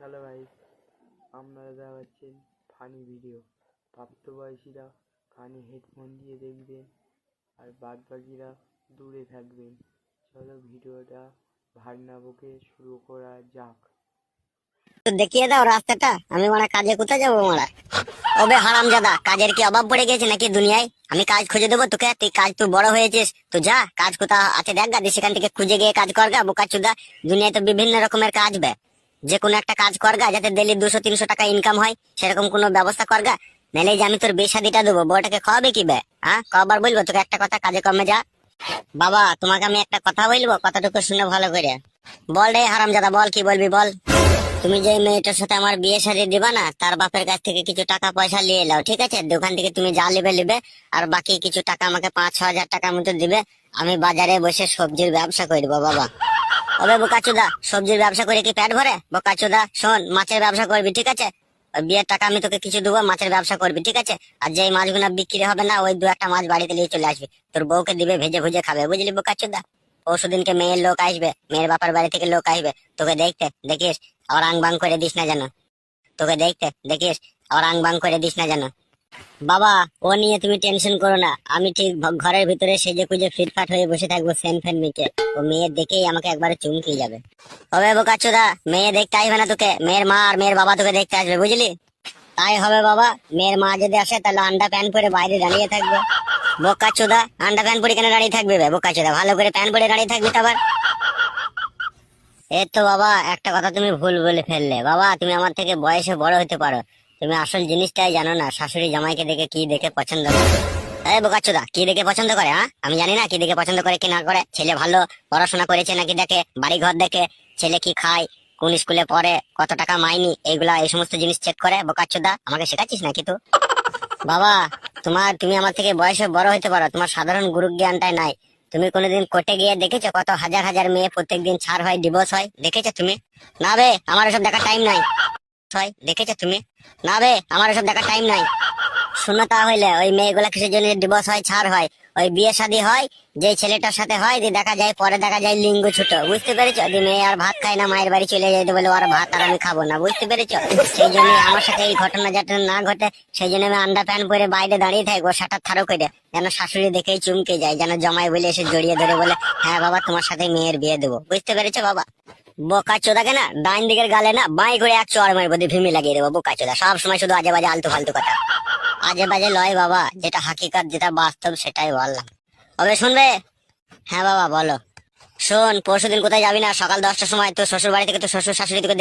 Hello guys, আপনারা দেখাচ্ছেন funny video. প্রাপ্তবয়সীরা কানে হেডফোন দিয়ে দেখবেন আর বাদবাকিরা দূরে থাকবেন। চলো ভিডিওটা ভাগনা বকে শুরু করা যাক। তো দেখিয়ে দাও রাস্তাটা, আমি মারা কাজে কোথায় যাবো মারা? ওবে হারামজাদা, কাজের কি অভাব পড়ে গেছে নাকি দুনিয়ায়? আমি কাজ খুঁজে দেবো তোকে, তুই বড় হয়েছিস, তো যা কাজ কোথা আছে দেখ গা, সেখান থেকে খুঁজে গিয়ে কাজ কর গা বোকাচুদা। দুনিয়ায় তো বিভিন্ন রকমের কাজ বে, যে কোনো একটা কাজ কর গা, যাতে ডেলি 200-300 টাকা ইনকাম হয়, সেরকম কোনো ব্যবস্থা কর গা। নাহলে যে আমি তোর বিয়ে শাদিটা দেবো, বউটাকে খাওয়াবে কি বে? হ্যাঁ, কবার বলবো তোকে একটা কথা, কাজে কমে যা। বাবা তোমাকে আমি একটা কথা বলবো, কথাটুকু শুনে ভালো করে বল রে হারামজাদা, বল কি বলবি বল। তুমি যে মেয়েটার সাথে আমার বিয়ে শাদী দিবা না, তার বাপের কাছ থেকে কিছু টাকা পয়সা নিয়ে এলাও, ঠিক আছে? দোকান থেকে তুমি যা নিবে, আর বাকি কিছু টাকা আমাকে 5-6 হাজার টাকার মতো দিবে। আমি বাজারে বসে সবজির ব্যবসা করবো বাবা। ওবে বোকাচুদা, সবজির ব্যবসা করে কি পেট ভরে? বোকাচুদা শোন, মাছের ব্যবসা করবি, ঠিক আছে? ওই বিয়ের টাকা আমি তোকে কিছু দেবো, মাছের ব্যবসা করবি, ঠিক আছে? আর যেই মাছগুলো বিক্রি হবে না, ওই 2-1টা মাছ বাড়িতে নিয়ে চলে আসবি, তোর বউকে দিবে, ভেজে ভুজে খাবে, বুঝলি বোকাচুদা? পরশুদিনকে মেয়ের লোক আসবে, মেয়ের বাপার বাড়ি থেকে লোক আসবে, তোকে দেখতে দেখিস আবার আং বাং করে দিস না যেন। তোকে দেখতে দেখিস আবার আং বাং করে দিস না যেন। বাবা ও নিয়ে তুমি টেনশন করো না, আমি ঠিক ঘরের ভিতরে সেজে কুজে ফিটফাট হয়ে বসে থাকবো সেন ফ্যান মেখে। ও মেয়ে দেখেই আমাকে একবারে চুমকিয়ে যাবে। হবে বোকাচোদা, মেয়ে দেখতে আসবে না তোকে, মেয়ের মা আর মেয়ের বাবা তোকে দেখতে আসবে, বুঝলি? তাই হবে বাবা, মেয়ের মা যদি আসে তাহলে আন্ডা প্যান্ট পরে বাইরে দাঁড়িয়ে থাকবে। বোকাচোদা, আন্ডা প্যান্ট পরে কেন দাঁড়িয়ে থাকবে বোকাচোদা? ভালো করে প্যান্ট পরে দাঁড়িয়ে থাকবি তো আবার। এই তো বাবা, একটা কথা তুমি ভুল বলে ফেললে। বাবা তুমি আমার থেকে বয়সে বড় হতে পারো, তুমি আসল জিনিসটাই জানো না, শাশুড়ি জামাইকে দেখে কি দেখে পছন্দ করে। এই বোকাচোদা, কি দেখে পছন্দ করে? হ্যাঁ, আমি জানি না কি দেখে পছন্দ করে কি না করে। ছেলে ভালো পড়াশোনা করেছে নাকি দেখে, বাড়ি ঘর দেখে, ছেলে কি খায়, কোন স্কুলে পড়ে, কত টাকা মাইনি, এইগুলা এই সমস্ত জিনিস চেক করে। বোকাচোদা, আমাকে শেখাচ্ছিস নাকি তুই? বাবা তুমি আমার থেকে বয়সে বড় হতে পারো, তোমার সাধারণ গুরু জ্ঞানটাই নাই। তুমি কোনোদিন কোর্টে গিয়ে দেখেছো কত হাজার হাজার মেয়ে প্রত্যেকদিন ছাড় হয়, ডিভোর্স হয়? দেখেছো তুমি? না বে, আমার এসব দেখার টাইম নাই। দেখেছো তুমি? না বে, আমার এসব দেখার টাইম নাই। শুনো তাহলে, ওই মেয়েগুলা কিসের জন্য ডিভোর্স হয়, ছাড় হয়? ওই বিয়ে শাদী হয়, যে ছেলেটার সাথে হয়, দিয়ে দেখা যায় পরে দেখা যায় লিঙ্গ ছোট, বুঝতে পেরেছো? যে মেয়ে আর ভাত খায় না, মায়ের বাড়ি চলে যেতে বলে ওর ভাত আর আমি খাবো না, বুঝতে পেরেছো? সেই জন্য আমার সাথে এই ঘটনা যাতে না ঘটে, সেই জন্য আমি আন্ডা প্যান্ট পরে বাইরে দাঁড়িয়ে থাকবো শাটার থারো করে, যেন শাশুড়ি দেখেই চুমকে যায়, যেন জামাই বলে এসে জড়িয়ে ধরে বলে হ্যাঁ বাবা তোমার সাথে মেয়ের বিয়ে দেবো, বুঝতে পেরেছো বাবা? বোকাচোদাকে না ডাইন দিকের গালে না বাঁই করে এক চড় মারবো, দিয়ে ভিমি লাগিয়ে দেবো। বোকাচোদা সব সময় শুধু আজে বাজে আলতু ফালতু কথা। আজে বাজে লয় বাবা, যেটা হাকিকত, যেটা বাস্তব, সেটাই বললাম। তবে শুনবে? হ্যাঁ বাবা বলো। শোন, পরশুদিন কোথায় যাবি না, সকাল 10টার সময় তোর শ্বশুর বাড়ি থেকে তোর শ্বশুর শাশুড়ি তোকে